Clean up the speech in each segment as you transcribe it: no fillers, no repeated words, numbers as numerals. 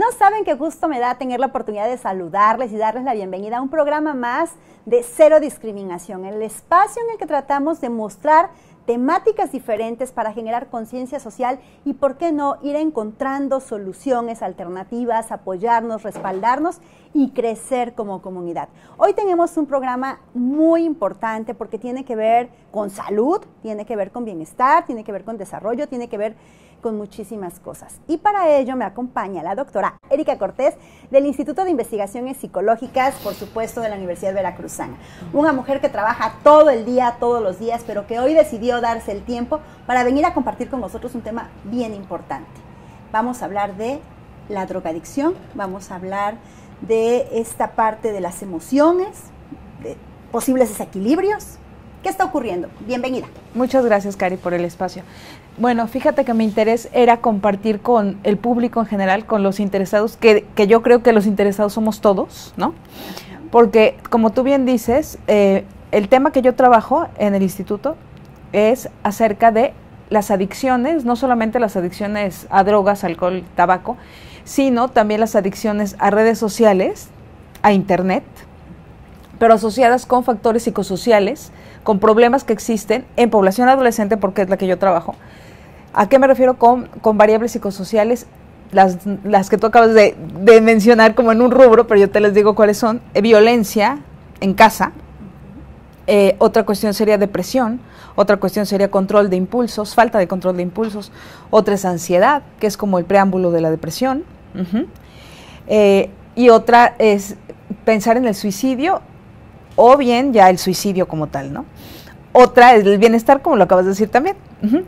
No saben qué gusto me da tener la oportunidad de saludarles y darles la bienvenida a un programa más de Cero Discriminación, el espacio en el que tratamos de mostrar temáticas diferentes para generar conciencia social y, ¿por qué no?, ir encontrando soluciones alternativas, apoyarnos, respaldarnos y crecer como comunidad. Hoy tenemos un programa muy importante porque tiene que ver con salud, tiene que ver con bienestar, tiene que ver con desarrollo, tiene que ver con muchísimas cosas. Y para ello me acompaña la doctora Erika Cortés del Instituto de Investigaciones Psicológicas, por supuesto, de la Universidad Veracruzana. Una mujer que trabaja todo el día, todos los días, pero que hoy decidió darse el tiempo para venir a compartir con nosotros un tema bien importante. Vamos a hablar de la drogadicción, vamos a hablar de esta parte de las emociones, de posibles desequilibrios. ¿Qué está ocurriendo? Bienvenida. Muchas gracias, Cari, por el espacio. Bueno, fíjate que mi interés era compartir con el público en general, con los interesados, que yo creo que los interesados somos todos, ¿no? Porque, como tú bien dices, el tema que yo trabajo en el instituto es acerca de las adicciones, no solamente las adicciones a drogas, alcohol, tabaco, sino también las adicciones a redes sociales, a internet, pero asociadas con factores psicosociales, con problemas que existen en población adolescente, porque es la que yo trabajo. ¿A qué me refiero con variables psicosociales? Las que tú acabas de mencionar como en un rubro, pero yo te les digo cuáles son. Violencia en casa, otra cuestión sería depresión, otra cuestión sería control de impulsos, falta de control de impulsos, otra es ansiedad, que es como el preámbulo de la depresión, y otra es pensar en el suicidio, o bien ya el suicidio como tal, ¿no? Otra es el bienestar, como lo acabas de decir también.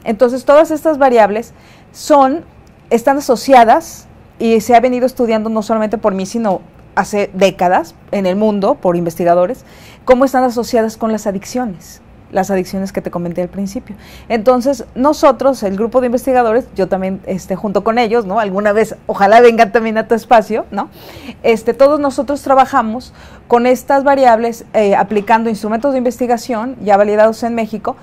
Entonces, todas estas variables están asociadas y se ha venido estudiando no solamente por mí, sino hace décadas en el mundo, por investigadores, cómo están asociadas con las adicciones que te comenté al principio. Entonces, nosotros, el grupo de investigadores, yo también junto con ellos, ¿no? Alguna vez, ojalá vengan también a tu espacio, ¿no? Todos nosotros trabajamos con estas variables, aplicando instrumentos de investigación ya validados en México,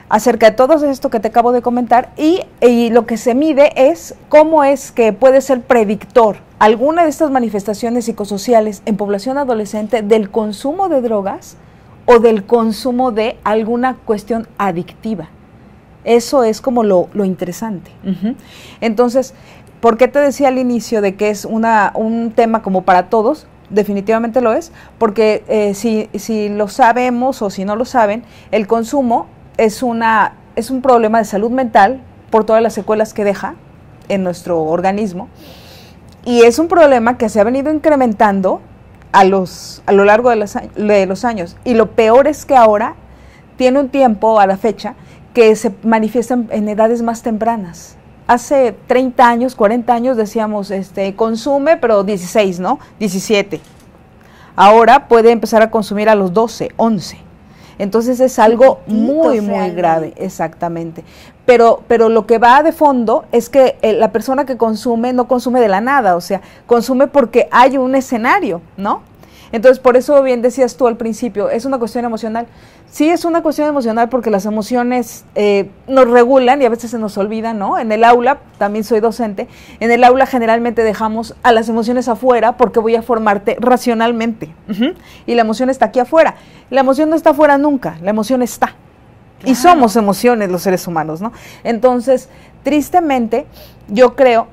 acerca de todo esto que te acabo de comentar, y lo que se mide es cómo es que puede ser predictor alguna de estas manifestaciones psicosociales en población adolescente del consumo de drogas o del consumo de alguna cuestión adictiva. Eso es como lo interesante. Entonces, ¿por qué te decía al inicio de que es un tema como para todos? Definitivamente lo es, porque si lo sabemos o si no lo saben, el consumo es un problema de salud mental por todas las secuelas que deja en nuestro organismo, y es un problema que se ha venido incrementando a lo largo de los años, y lo peor es que ahora tiene un tiempo a la fecha que se manifiesta en edades más tempranas. Hace 30 años, 40 años decíamos, consume, pero 16, ¿no? 17. Ahora puede empezar a consumir a los 12, 11. Entonces es algo muy grave, exactamente. Pero lo que va de fondo es que la persona que consume no consume de la nada, o sea, consume porque hay un escenario, ¿no? Entonces, por eso bien decías tú al principio, es una cuestión emocional. Sí, es una cuestión emocional porque las emociones nos regulan y a veces se nos olvidan, ¿no? En el aula, también soy docente, en el aula generalmente dejamos a las emociones afuera porque voy a formarte racionalmente. Y la emoción está aquí afuera. La emoción no está afuera nunca, la emoción está. Claro. Y somos emociones los seres humanos, ¿no? Entonces, tristemente, yo creo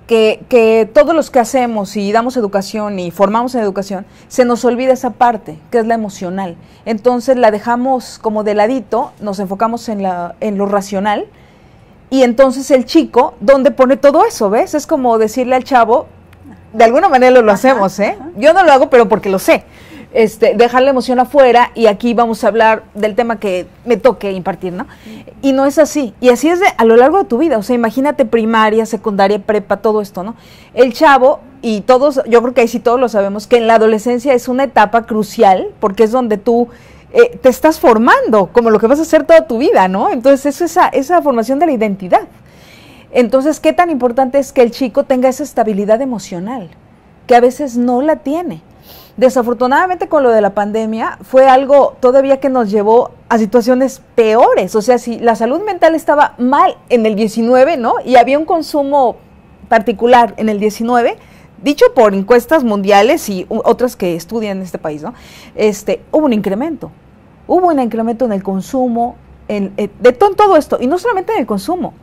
que todos los que hacemos y damos educación y formamos en educación, se nos olvida esa parte, que es la emocional. Entonces la dejamos como de ladito, nos enfocamos en lo racional, y entonces el chico, ¿dónde pone todo eso? ¿Ves? Es como decirle al chavo, de alguna manera lo hacemos, ¿eh? Yo no lo hago, pero porque lo sé. Dejar la emoción afuera, y aquí vamos a hablar del tema que me toque impartir, ¿no? Y no es así, y así es a lo largo de tu vida, o sea, imagínate primaria, secundaria, prepa, todo esto, ¿no? El chavo, y todos, yo creo que ahí sí todos lo sabemos, que en la adolescencia es una etapa crucial, porque es donde tú te estás formando, como lo que vas a hacer toda tu vida, ¿no? Entonces eso es esa formación de la identidad. Entonces, ¿qué tan importante es que el chico tenga esa estabilidad emocional, que a veces no la tiene? Desafortunadamente, con lo de la pandemia fue algo todavía que nos llevó a situaciones peores. O sea, si la salud mental estaba mal en el 19, ¿no? Y había un consumo particular en el 19, dicho por encuestas mundiales y otras que estudian en este país, ¿no? Hubo un incremento en el consumo, de todo esto, y no solamente en el consumo.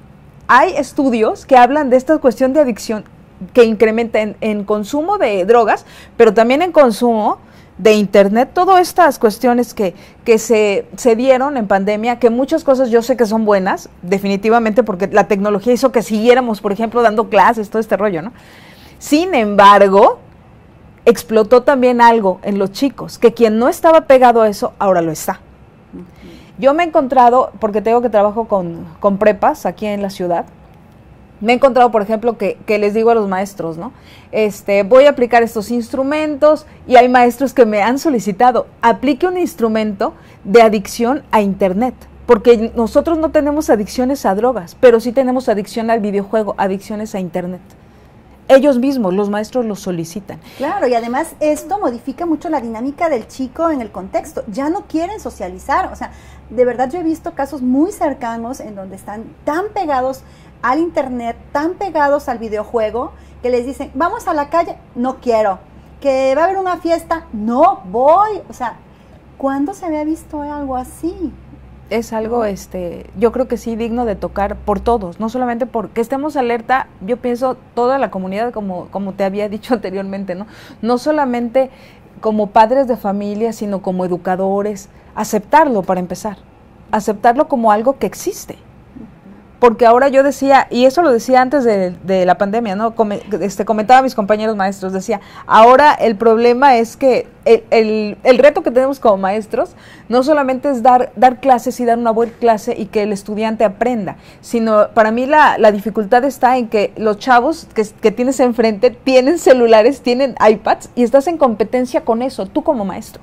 Hay estudios que hablan de esta cuestión de adicción que incrementa en consumo de drogas, pero también en consumo de internet, todas estas cuestiones que se dieron en pandemia, que muchas cosas yo sé que son buenas, definitivamente, porque la tecnología hizo que siguiéramos, por ejemplo, dando clases, todo este rollo, ¿no? Sin embargo, explotó también algo en los chicos, que quien no estaba pegado a eso, ahora lo está. Yo me he encontrado, porque tengo que trabajo con prepas aquí en la ciudad, me he encontrado, por ejemplo, que les digo a los maestros, ¿no? Voy a aplicar estos instrumentos, y hay maestros que me han solicitado, aplique un instrumento de adicción a internet, porque nosotros no tenemos adicciones a drogas, pero sí tenemos adicción al videojuego, adicciones a internet. Ellos mismos, los maestros, los solicitan. Claro, y además esto modifica mucho la dinámica del chico en el contexto. Ya no quieren socializar, o sea, de verdad yo he visto casos muy cercanos en donde están tan pegados al internet, tan pegados al videojuego, que les dicen, vamos a la calle, no quiero, que va a haber una fiesta, no voy. O sea, ¿cuándo se había visto algo así? Es algo, yo creo que sí, digno de tocar por todos, no solamente porque estemos alerta, yo pienso toda la comunidad, como te había dicho anteriormente, ¿no? No solamente como padres de familia, sino como educadores, aceptarlo para empezar, aceptarlo como algo que existe. Porque ahora yo decía, y eso lo decía antes de la pandemia, ¿no? Comentaba a mis compañeros maestros, decía, ahora el problema es que el reto que tenemos como maestros no solamente es dar clases y dar una buena clase y que el estudiante aprenda, sino para mí la dificultad está en que los chavos que tienes enfrente tienen celulares, tienen iPads, y estás en competencia con eso, tú como maestro.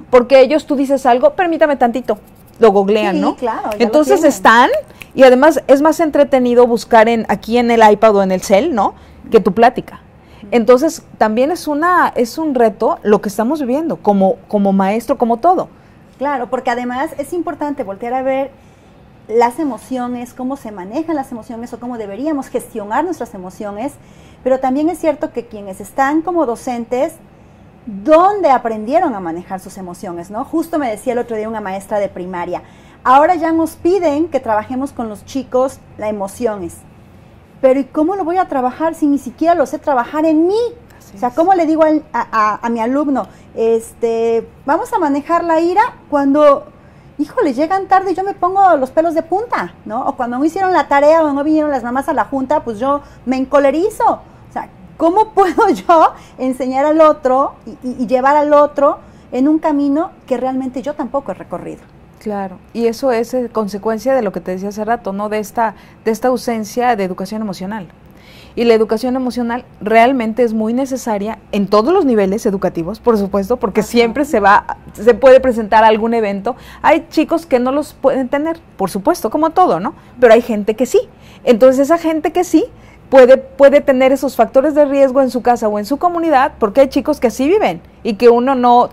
Porque ellos, tú dices algo, permítame tantito, lo googlean, sí, ¿no? Claro, entonces están, y además es más entretenido buscar aquí en el iPad o en el cel, ¿no? Que tu plática. Entonces también es un reto lo que estamos viviendo como maestro, como todo. Claro, porque además es importante voltear a ver las emociones, cómo se manejan las emociones o cómo deberíamos gestionar nuestras emociones, pero también es cierto que quienes están como docentes, ¿dónde aprendieron a manejar sus emociones, no? Justo me decía el otro día una maestra de primaria, ahora ya nos piden que trabajemos con los chicos las emociones, pero ¿y cómo lo voy a trabajar si ni siquiera lo sé trabajar en mí? O sea, ¿cómo le digo a mi alumno, vamos a manejar la ira cuando, híjole, llegan tarde y yo me pongo los pelos de punta, ¿no? O cuando no hicieron la tarea o no vinieron las mamás a la junta, pues yo me encolerizo. O sea, ¿cómo puedo yo enseñar al otro y llevar al otro en un camino que realmente yo tampoco he recorrido? Claro, y eso es consecuencia de lo que te decía hace rato, ¿no? De esta ausencia de educación emocional. Y la educación emocional realmente es muy necesaria en todos los niveles educativos, por supuesto, porque siempre se puede presentar algún evento. Hay chicos que no los pueden tener, por supuesto, como todo, ¿no? Pero hay gente que sí. Entonces esa gente que sí puede tener esos factores de riesgo en su casa o en su comunidad, porque hay chicos que así viven y que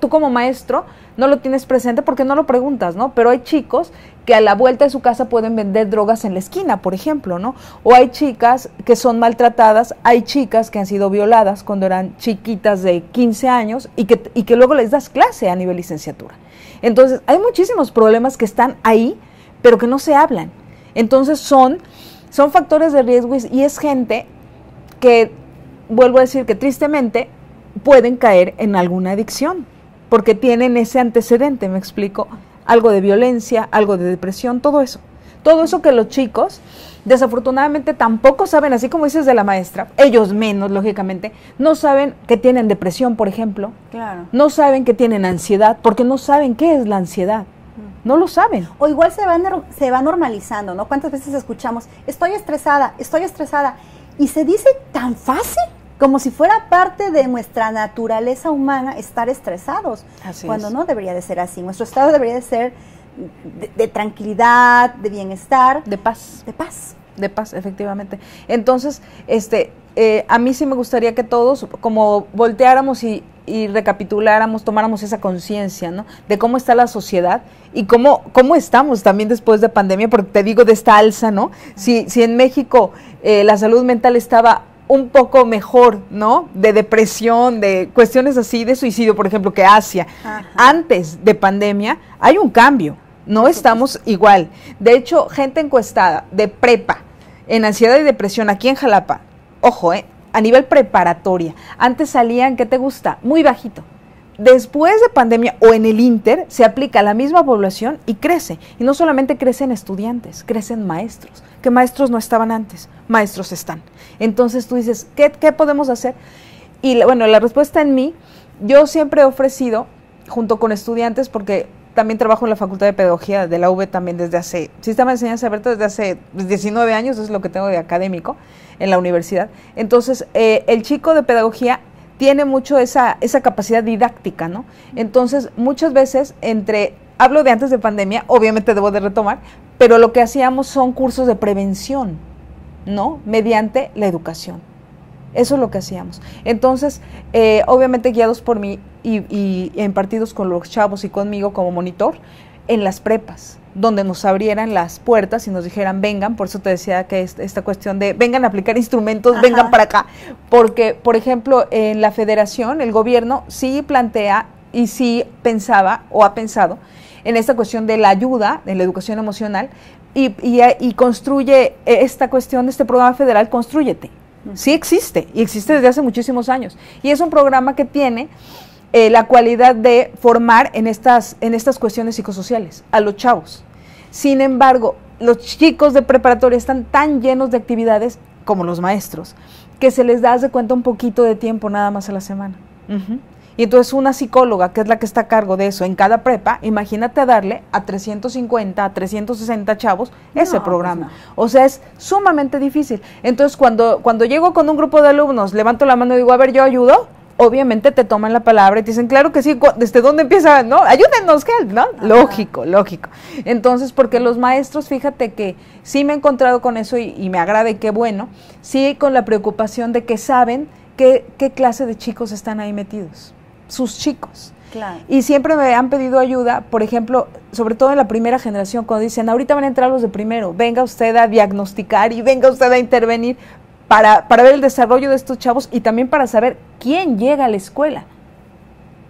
tú como maestro no lo tienes presente porque no lo preguntas, ¿no? Pero hay chicos que a la vuelta de su casa pueden vender drogas en la esquina, por ejemplo, ¿no? O hay chicas que son maltratadas, hay chicas que han sido violadas cuando eran chiquitas de 15 años y que luego les das clase a nivel licenciatura. Entonces, hay muchísimos problemas que están ahí, pero que no se hablan. Entonces, son factores de riesgo y es gente que, vuelvo a decir que tristemente, pueden caer en alguna adicción, porque tienen ese antecedente, me explico, algo de violencia, algo de depresión, todo eso que los chicos desafortunadamente tampoco saben, así como dices de la maestra, ellos menos, lógicamente, no saben que tienen depresión, por ejemplo, claro. No saben que tienen ansiedad, porque no saben qué es la ansiedad. No lo saben. O igual se va normalizando, ¿no? ¿Cuántas veces escuchamos, estoy estresada, y se dice tan fácil, como si fuera parte de nuestra naturaleza humana estar estresados, así cuando es. No debería de ser así. Nuestro estado debería de ser de tranquilidad, de bienestar. De paz. De paz. De paz, efectivamente. Entonces, a mí sí me gustaría que todos como volteáramos y recapituláramos, tomáramos esa conciencia, ¿no? De cómo está la sociedad y cómo estamos también después de pandemia, porque te digo de esta alza, ¿no? Si en México la salud mental estaba un poco mejor, ¿no? De depresión, de cuestiones así, de suicidio, por ejemplo, que Asia. Ajá. Antes de pandemia hay un cambio, no estamos igual. De hecho, gente encuestada de prepa en ansiedad y depresión aquí en Jalapa, ojo, a nivel preparatoria, antes salían, ¿qué te gusta? Muy bajito. Después de pandemia o en el Inter se aplica a la misma población y crece. Y no solamente crecen estudiantes, crecen maestros, que maestros no estaban antes, maestros están. Entonces tú dices, ¿qué podemos hacer? Y bueno, la respuesta en mí, yo siempre he ofrecido, junto con estudiantes, porque también trabajo en la Facultad de Pedagogía de la UV también desde hace, Sistema de Enseñanza Abierta desde hace 19 años, eso es lo que tengo de académico en la universidad. Entonces, el chico de pedagogía tiene mucho esa capacidad didáctica, ¿no? Entonces, muchas veces hablo de antes de pandemia, obviamente debo de retomar, pero lo que hacíamos son cursos de prevención, ¿no? Mediante la educación. Eso es lo que hacíamos. Entonces, obviamente guiados por mí y impartidos con los chavos y conmigo como monitor, en las prepas, donde nos abrieran las puertas y nos dijeran, vengan, por eso te decía que esta cuestión de vengan a aplicar instrumentos, ajá, vengan para acá, porque, por ejemplo, en la federación, el gobierno sí plantea y sí pensaba o ha pensado en esta cuestión de la ayuda, en la educación emocional, y construye esta cuestión de este programa federal, Constrúyete. Sí existe, y existe desde hace muchísimos años, y es un programa que tiene la cualidad de formar en estas cuestiones psicosociales a los chavos. Sin embargo, los chicos de preparatoria están tan llenos de actividades como los maestros, que se les da de cuenta un poquito de tiempo nada más a la semana. Y entonces una psicóloga, que es la que está a cargo de eso en cada prepa, imagínate darle a 350, a 360 chavos ese programa. Pues no. O sea, es sumamente difícil. Entonces, cuando llego con un grupo de alumnos, levanto la mano y digo, a ver, ¿yo ayudo? Obviamente te toman la palabra y te dicen, claro que sí, ¿desde dónde empieza? ¿No? Ayúdenos, ¿no? Ajá. Lógico. Entonces, porque los maestros, fíjate que sí me he encontrado con eso y me agrada y qué bueno, sí con la preocupación de que saben qué clase de chicos están ahí metidos, sus chicos. Claro. Y siempre me han pedido ayuda, por ejemplo, sobre todo en la primera generación, cuando dicen, ahorita van a entrar los de primero, venga usted a diagnosticar y venga usted a intervenir, para ver el desarrollo de estos chavos y también para saber quién llega a la escuela.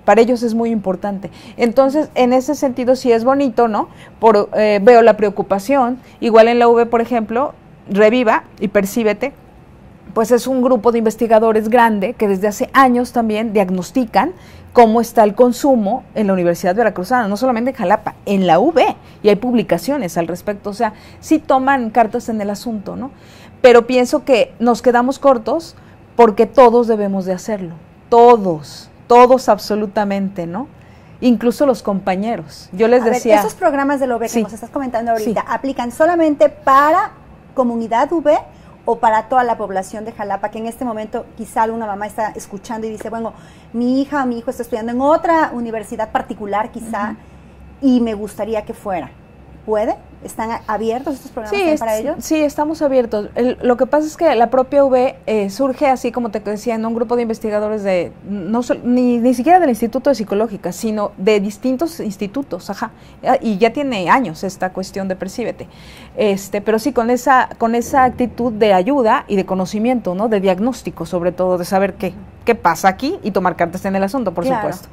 Para ellos es muy importante. Entonces, en ese sentido sí es bonito, ¿no? Veo la preocupación. Igual en la UV, por ejemplo, Reviva y Percíbete, pues es un grupo de investigadores grande que desde hace años también diagnostican cómo está el consumo en la Universidad Veracruzana, no solamente en Jalapa, en la UV, y hay publicaciones al respecto. O sea, sí toman cartas en el asunto, ¿no? Pero pienso que nos quedamos cortos porque todos debemos de hacerlo, todos absolutamente, ¿no? Incluso los compañeros. Yo les decía... esos programas del UV que nos estás comentando ahorita, ¿aplican solamente para comunidad UV o para toda la población de Jalapa, que en este momento quizá alguna mamá está escuchando y dice, bueno, mi hija o mi hijo está estudiando en otra universidad particular quizá, y me gustaría que fuera? ¿Puede? ¿Están abiertos estos programas para ellos? Sí, estamos abiertos. Lo que pasa es que la propia UV surge así, como te decía, en un grupo de investigadores ni siquiera del Instituto de Psicológica, sino de distintos institutos, ajá. Y ya tiene años esta cuestión de Percíbete. Pero sí, con esa actitud de ayuda y de conocimiento, ¿no? De diagnóstico, sobre todo, de saber qué pasa aquí y tomar cartas en el asunto, por supuesto.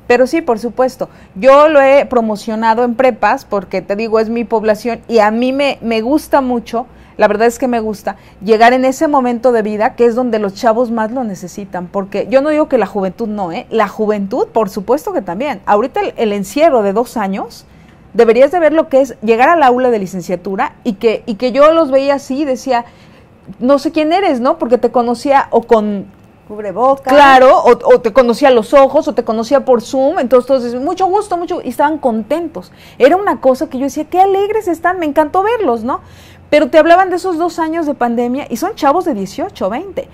Pero sí, por supuesto. Yo lo he promocionado en prepas porque te digo, es mi población y a mí me gusta mucho, la verdad es que me gusta llegar en ese momento de vida que es donde los chavos más lo necesitan, porque yo no digo que la juventud no, la juventud por supuesto que también. Ahorita el encierro de 2 años, deberías de ver lo que es llegar al aula de licenciatura y que yo los veía así y decía, no sé quién eres, ¿no? Porque te conocía o con cubrebocas. Claro, o te conocía los ojos, o te conocía por Zoom, entonces todos decían, mucho gusto, y estaban contentos. Era una cosa que yo decía, qué alegres están, me encantó verlos, ¿no? Pero te hablaban de esos 2 años de pandemia, y son chavos de 18, 20,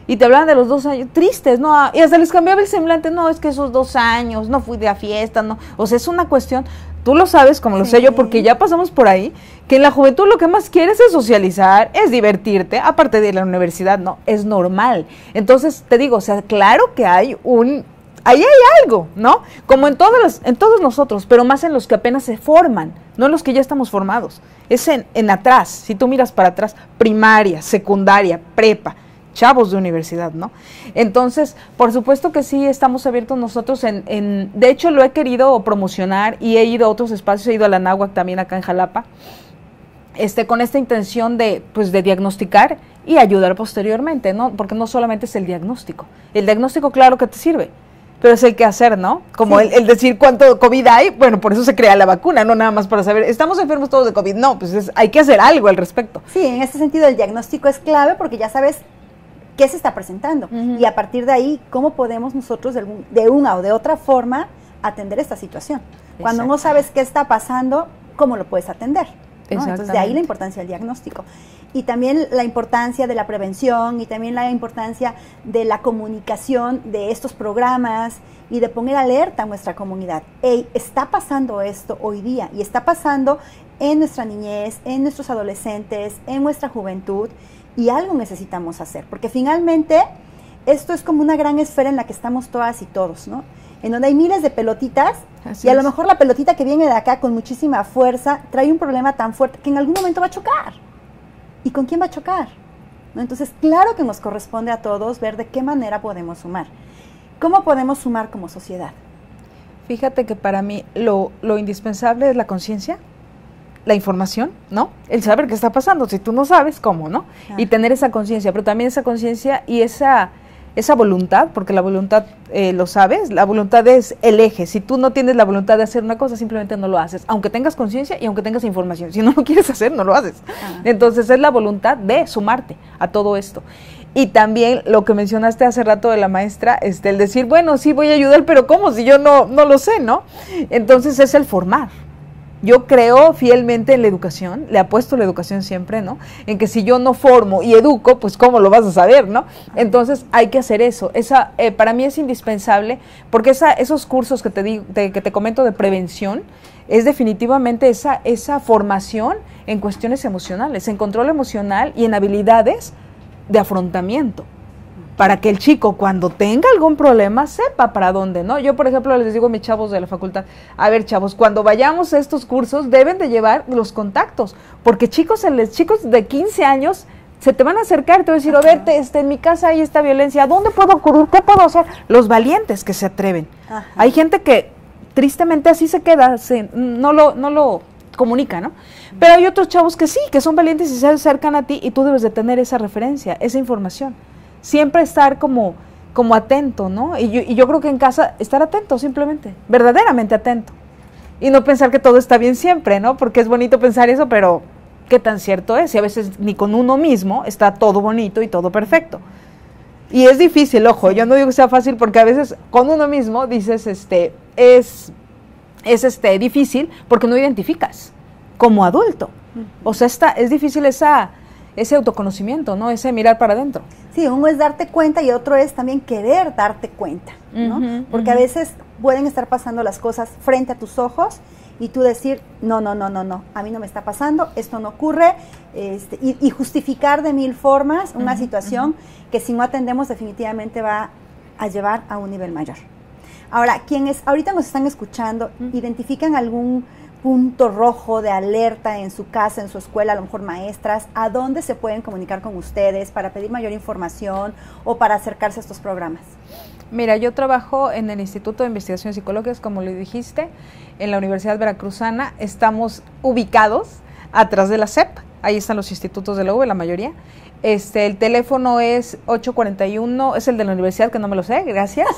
y te hablaban de los 2 años, tristes, ¿no? Y hasta les cambiaba el semblante, no, es que esos 2 años, no fui de a fiesta, no, o sea, es una cuestión, tú lo sabes, como lo sé yo, porque ya pasamos por ahí, que en la juventud lo que más quieres es socializar, es divertirte, aparte de la universidad, no, es normal. Entonces, te digo, o sea, claro que ahí hay algo, ¿no? Como en todos nosotros, pero más en los que apenas se forman, no en los que ya estamos formados. Es en atrás, si tú miras para atrás, primaria, secundaria, prepa, chavos de universidad, ¿no? Entonces, por supuesto que sí estamos abiertos nosotros de hecho lo he querido promocionar y he ido a otros espacios, he ido a la Náhuac también acá en Jalapa, con esta intención de, pues, de diagnosticar y ayudar posteriormente, ¿no? Porque no solamente es el diagnóstico claro que te sirve, pero es el que hacer, ¿no? Como sí. el decir cuánto COVID hay, bueno, por eso se crea la vacuna, no nada más para saber, estamos enfermos todos de COVID, no, pues hay que hacer algo al respecto. Sí, en este sentido el diagnóstico es clave porque ya sabes qué se está presentando y a partir de ahí, cómo podemos nosotros de una o de otra forma atender esta situación. Cuando no sabes qué está pasando, ¿cómo lo puedes atender? ¿no? Entonces, de ahí la importancia del diagnóstico. Y también la importancia de la prevención y también la importancia de la comunicación de estos programas y de poner alerta a nuestra comunidad. Hey, está pasando esto hoy día y está pasando en nuestra niñez, en nuestros adolescentes, en nuestra juventud y algo necesitamos hacer, porque finalmente esto es como una gran esfera en la que estamos todas y todos, ¿no? En donde hay miles de pelotitas y a lo mejor la pelotita que viene de acá con muchísima fuerza trae un problema tan fuerte que en algún momento va a chocar. ¿Y con quién va a chocar? ¿No? Entonces, claro que nos corresponde a todos ver de qué manera podemos sumar. ¿Cómo podemos sumar como sociedad? Fíjate que para mí lo indispensable es la conciencia, la información, ¿no? El saber qué está pasando, si tú no sabes, ¿cómo, no? Y tener esa conciencia, pero también esa conciencia y esa voluntad, porque la voluntad, lo sabes, la voluntad es el eje. Si tú no tienes la voluntad de hacer una cosa, simplemente no lo haces, aunque tengas conciencia y aunque tengas información. Si no lo quieres hacer, no lo haces. Entonces es la voluntad de sumarte a todo esto. Y también lo que mencionaste hace rato de la maestra, el decir, bueno, sí voy a ayudar, pero ¿cómo? Si yo no lo sé, ¿no? Entonces es el formar. Yo creo fielmente en la educación, le apuesto a la educación siempre, ¿no? En que si yo no formo y educo, pues ¿cómo lo vas a saber, no? Entonces hay que hacer eso. Para mí es indispensable, porque esos cursos que te comento de prevención, es definitivamente esa formación en cuestiones emocionales, en control emocional y en habilidades de afrontamiento, para que el chico cuando tenga algún problema sepa para dónde, ¿no? Yo, por ejemplo, les digo a mis chavos de la facultad, a ver, chavos, cuando vayamos a estos cursos deben de llevar los contactos, porque chicos de 15 años se te van a acercar, te van a decir, a ver, en mi casa hay esta violencia, ¿dónde puedo ocurrir? ¿Qué puedo hacer? Los valientes que se atreven. Hay gente que tristemente así se queda, no lo comunica, ¿no? Pero hay otros chavos que sí, que son valientes y se acercan a ti y tú debes de tener esa referencia, esa información. Siempre estar como atento, ¿no? Y yo creo que en casa estar atento simplemente, verdaderamente atento. Y no pensar que todo está bien siempre, ¿no? Porque es bonito pensar eso, pero ¿qué tan cierto es? Y a veces ni con uno mismo está todo bonito y todo perfecto. Y es difícil, ojo, yo no digo que sea fácil porque a veces con uno mismo dices, es difícil porque no identificas como adulto. O sea, es difícil ese autoconocimiento, ¿no? Ese mirar para adentro. Sí, uno es darte cuenta y otro es también querer darte cuenta, ¿no? Porque a veces pueden estar pasando las cosas frente a tus ojos y tú decir, no, a mí no me está pasando, esto no ocurre, y justificar de mil formas una situación que si no atendemos definitivamente va a llevar a un nivel mayor. Ahora, quienes ahorita nos están escuchando, ¿identifican algún punto rojo de alerta en su casa, en su escuela, a lo mejor maestras? ¿A dónde se pueden comunicar con ustedes para pedir mayor información o para acercarse a estos programas? Mira, yo trabajo en el Instituto de Investigaciones Psicológicas, como le dijiste, en la Universidad Veracruzana. Estamos ubicados atrás de la SEP, ahí están los institutos de la UV, la mayoría. El teléfono es 841, es el de la universidad, que no me lo sé, gracias.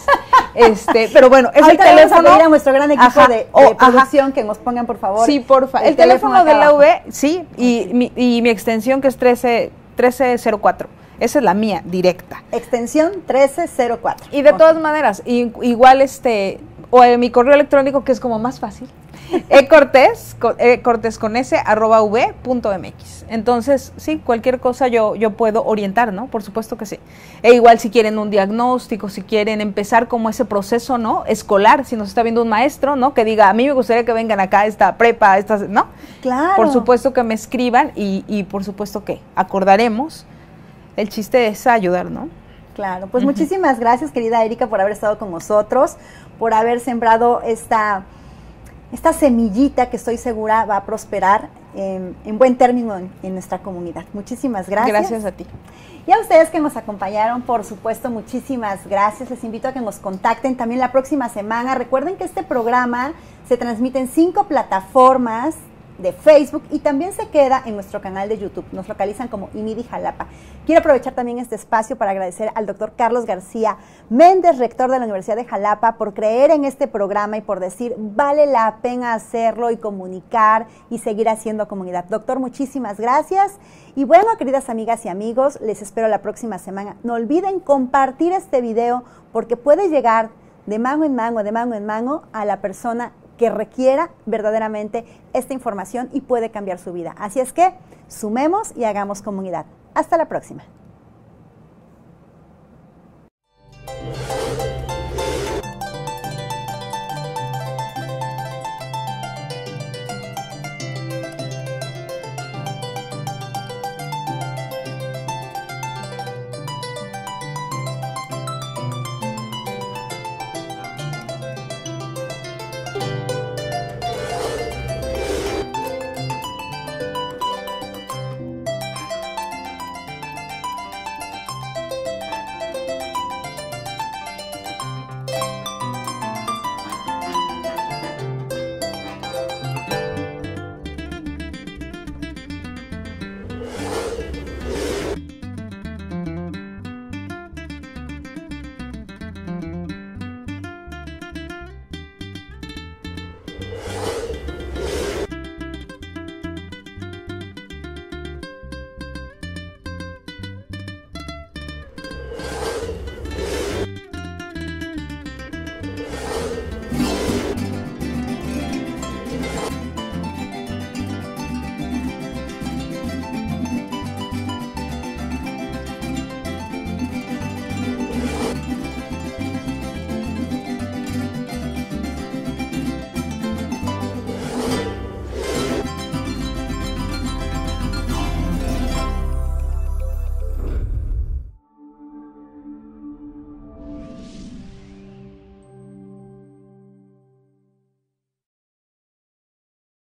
Pero bueno, es ahorita el teléfono. Vamos a pedir a nuestro gran equipo de producción que nos pongan, por favor. Sí, porfa. El teléfono de la UV, sí, y mi extensión que es 1304. Esa es la mía, directa. Extensión 1304. Y de todas maneras, igual o mi correo electrónico, que es como más fácil, Cortés con s @v.mx. Entonces, sí, cualquier cosa yo puedo orientar, ¿no? Por supuesto que sí. E igual si quieren un diagnóstico, si quieren empezar como ese proceso, ¿no? Escolar, si nos está viendo un maestro, ¿no? Que diga, a mí me gustaría que vengan acá a esta prepa, ¿no? Claro. Por supuesto que me escriban y por supuesto que acordaremos. El chiste es ayudar, ¿no? Claro, pues muchísimas gracias, querida Erika, por haber estado con nosotros, por haber sembrado esta semillita que estoy segura va a prosperar en buen término en nuestra comunidad. Muchísimas gracias. Gracias a ti. Y a ustedes que nos acompañaron, por supuesto, muchísimas gracias. Les invito a que nos contacten también la próxima semana. Recuerden que este programa se transmite en 5 plataformas de Facebook y también se queda en nuestro canal de YouTube. Nos localizan como IMIDI Jalapa. Quiero aprovechar también este espacio para agradecer al doctor Carlos García Méndez, rector de la Universidad de Jalapa, por creer en este programa y por decir, vale la pena hacerlo y comunicar y seguir haciendo comunidad. Doctor, muchísimas gracias. Y bueno, queridas amigas y amigos, les espero la próxima semana. No olviden compartir este video porque puede llegar de mano en mano a la persona que requiera verdaderamente esta información y puede cambiar su vida. Así es que sumemos y hagamos comunidad. Hasta la próxima.